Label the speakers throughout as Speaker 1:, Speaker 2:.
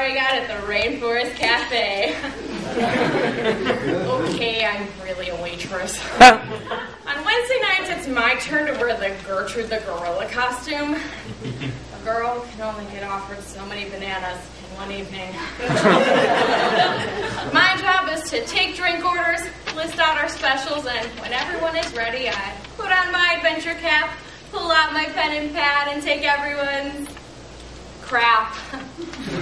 Speaker 1: starting out at the Rainforest Cafe. Okay, I'm really a waitress. On Wednesday nights, it's my turn to wear the Gertrude the Gorilla costume. A girl can only get offered so many bananas in one evening. My job is to take drink orders, list out our specials, and when everyone is ready, I put on my adventure cap, pull out my pen and pad, and take everyone's crap,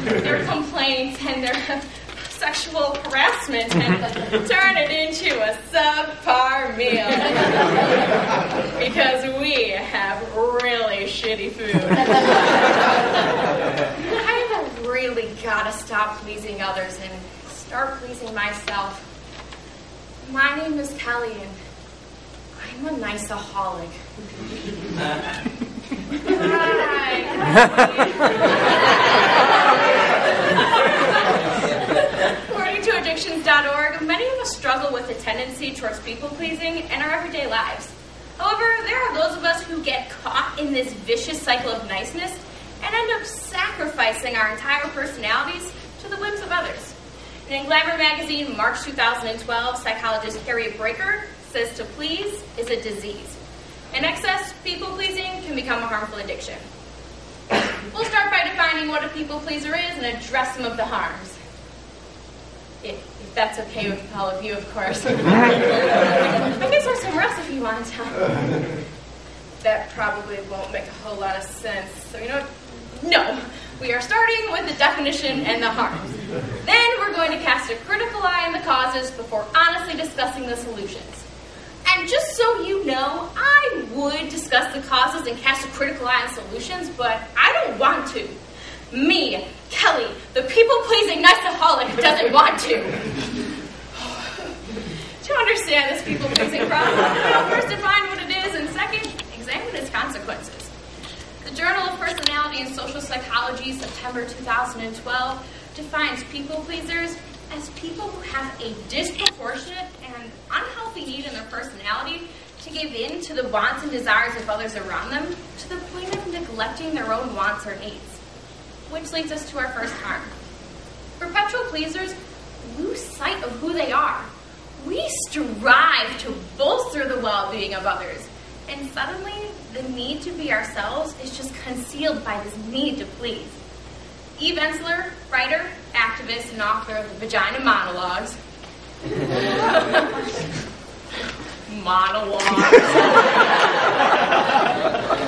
Speaker 1: their complaints, and their sexual harassment, and turn it into a subpar meal. Because we have really shitty food. I've really got to stop pleasing others and start pleasing myself. My name is Kelly, and I'm a niceaholic. According to addictions.org, many of us struggle with a tendency towards people-pleasing in our everyday lives. However, there are those of us who get caught in this vicious cycle of niceness and end up sacrificing our entire personalities to the whims of others. In Glamour magazine, March 2012, psychologist Harriet Breaker says to please is a disease. In excess, people-pleasing can become a harmful addiction. We'll start by defining what a people-pleaser is and address some of the harms. If that's okay with all of you, of course. I can source some rest if you want to. That probably won't make a whole lot of sense. So you know what? No. We are starting with the definition and the harms. Then we're going to cast a critical eye on the causes before honestly discussing the solutions. And just so you know, I would discuss the causes and cast a critical eye on solutions, but I don't want to. Me, Kelly, the people-pleasing niceaholic, doesn't want to. To understand this people-pleasing problem, first define what it is, and second, examine its consequences. The Journal of Personality and Social Psychology, September 2012, defines people-pleasers as people who have a disproportionate and unhealthy need in their personality to give in to the wants and desires of others around them to the point of neglecting their own wants or needs. Which leads us to our first harm. Perpetual pleasers lose sight of who they are. We strive to bolster the well-being of others, and suddenly the need to be ourselves is just concealed by this need to please. Eve Ensler, writer, activist, and author of the Vagina Monologues.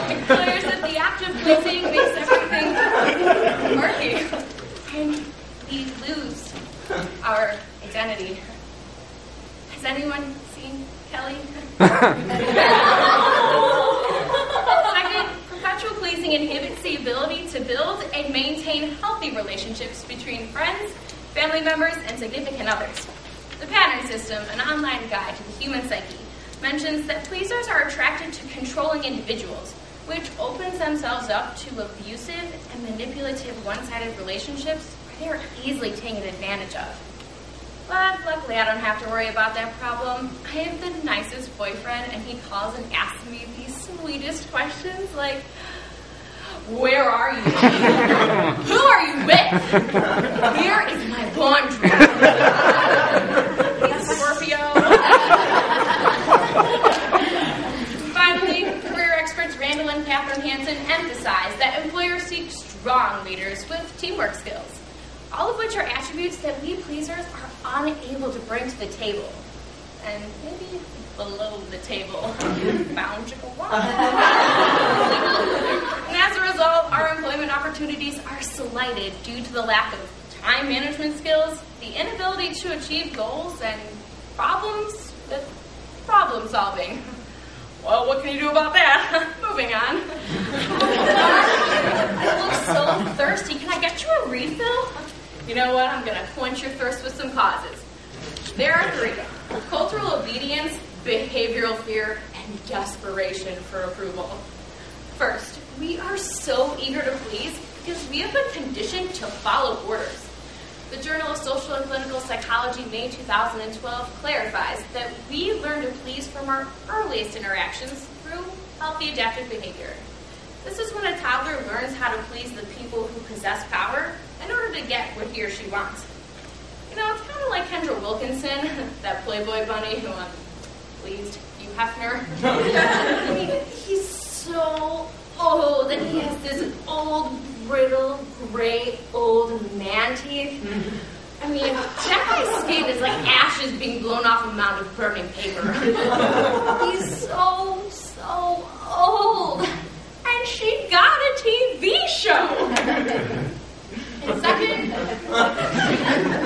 Speaker 1: Declares that the act of pleasing makes everything murky, and we lose our identity. Has anyone seen Kelly? Second, perpetual pleasing inhibits the ability to build and maintain healthy relationships between friends, family members, and significant others. The Pattern System, an online guide to the human psyche, mentions that pleasers are attracted to controlling individuals, which opens themselves up to abusive and manipulative one-sided relationships where they are easily taken advantage of. But luckily, I don't have to worry about that problem. I have the nicest boyfriend, and he calls and asks me these sweetest questions like, where are you? Who are you with? Here is my laundry. He's Scorpio. Finally, career experts Randall and Catherine Hansen emphasize that employers seek strong leaders with teamwork skills, all of which are attributes that we pleasers are unable to bring to the table. And maybe below the table, found you one. And as a result, our employment opportunities are slighted due to the lack of time management skills, the inability to achieve goals, and problems with problem solving. Well, what can you do about that? Moving on. I look so thirsty. Can I get you a refill? You know what? I'm going to quench your thirst with some causes. There are three: cultural obedience, behavioral fear, and desperation for approval. First, we are so eager to please because we have been conditioned to follow orders. The Journal of Social and Clinical Psychology, May 2012, clarifies that we learn to please from our earliest interactions through healthy adaptive behavior. This is when a toddler learns how to please the people who possess power in order to get what he or she wants. You know, it's kind of like Kendra Wilkinson, that Playboy bunny who pleased Hugh Hefner. I mean, he's so old, and he has this old, brittle, gray, old man teeth. I mean, that guy's skin is like ashes being blown off a mound of burning paper. He's so old. And she got a TV show. And second,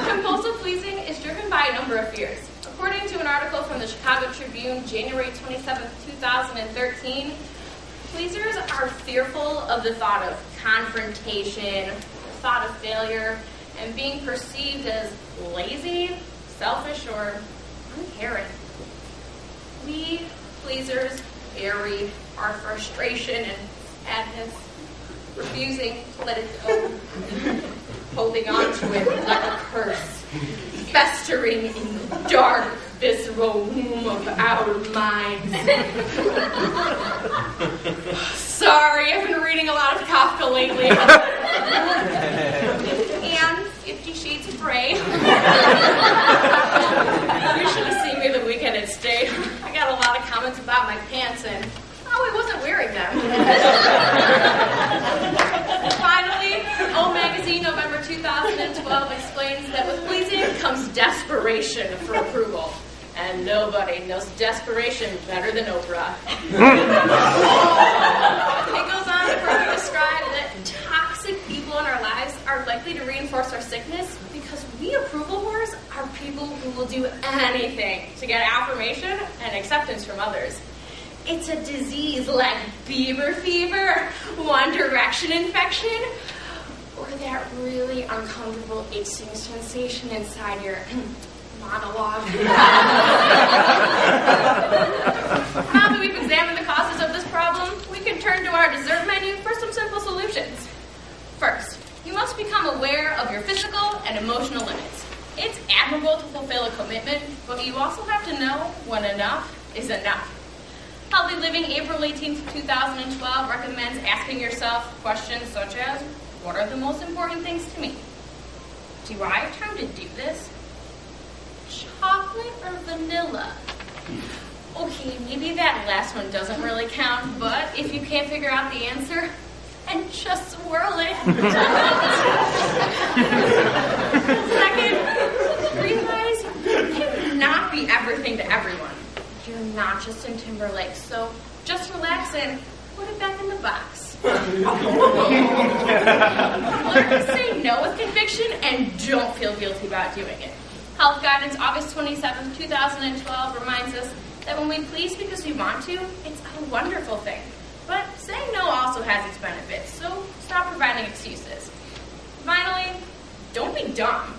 Speaker 1: compulsive pleasing is driven by a number of fears. According to an article from the Chicago Tribune, January 27, 2013, pleasers are fearful of the thought of confrontation, the thought of failure, and being perceived as lazy, selfish, or uncaring. We pleasers bury our frustration and sadness, refusing to let it go, holding on to it like a curse, festering in the dark, visceral womb of our minds. Sorry, I've been reading a lot of Kafka lately. And 50 Shades of Grey. You should have seen me the weekend at State. I got a lot of comments about my pants, and I wasn't wearing them. Finally, O Magazine, November 2012, explains that with pleasing comes desperation for approval. And nobody knows desperation better than Oprah. It goes on to further describe that toxic people in our lives are likely to reinforce our sickness because we approval whores are people who will do anything to get affirmation and acceptance from others. It's a disease like Bieber fever, One Direction infection, or that really uncomfortable itching sensation inside your monologue. Now that we've examined the causes of this problem, we can turn to our dessert menu for some simple solutions. First, you must become aware of your physical and emotional limits. It's admirable to fulfill a commitment, but you also have to know when enough is enough. Healthy Living, April 18, 2012, recommends asking yourself questions such as, what are the most important things to me? Do I have time to do this? Chocolate or vanilla? Okay, maybe that last one doesn't really count, but if you can't figure out the answer, and just swirl it. Second, realize you cannot be everything to everyone. You're not Justin Timberlake, so just relax and put it back in the box. Learn to say no with conviction and don't feel guilty about doing it. Health Guidance, August 27, 2012, reminds us that when we please because we want to, it's a wonderful thing. But saying no also has its benefits, so stop providing excuses. Finally, don't be dumb.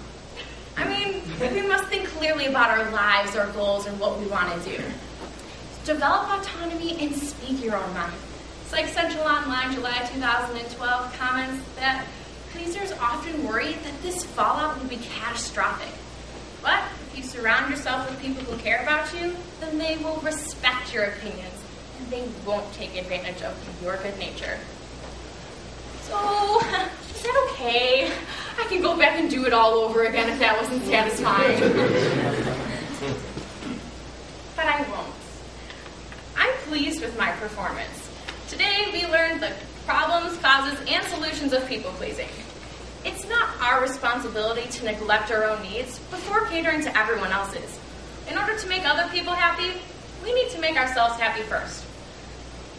Speaker 1: I mean, we must think clearly about our lives, our goals, and what we want to do. Develop autonomy and speak your own mind. Psych Central Online, July 2012, comments that pleasers often worry that this fallout will be catastrophic. But if you surround yourself with people who care about you, then they will respect your opinions, and they won't take advantage of your good nature. So, is that okay? I can go back and do it all over again if that wasn't satisfying. But I won't. I'm pleased with my performance. Today we learned the problems, causes, and solutions of people-pleasing. It's not our responsibility to neglect our own needs before catering to everyone else's. In order to make other people happy, we need to make ourselves happy first.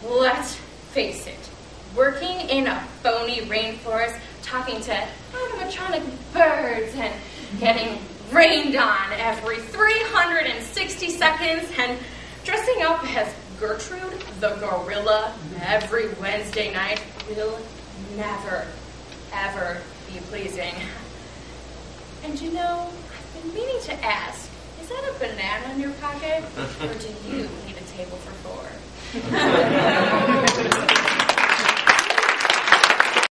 Speaker 1: Let's face it, working in a phony rainforest, talking to animatronic birds, and getting rained on every 360 seconds, and dressing up as Gertrude the gorilla every Wednesday night will never, ever be pleasing. And you know, I've been meaning to ask, is that a banana in your pocket? Or do you need a table for four?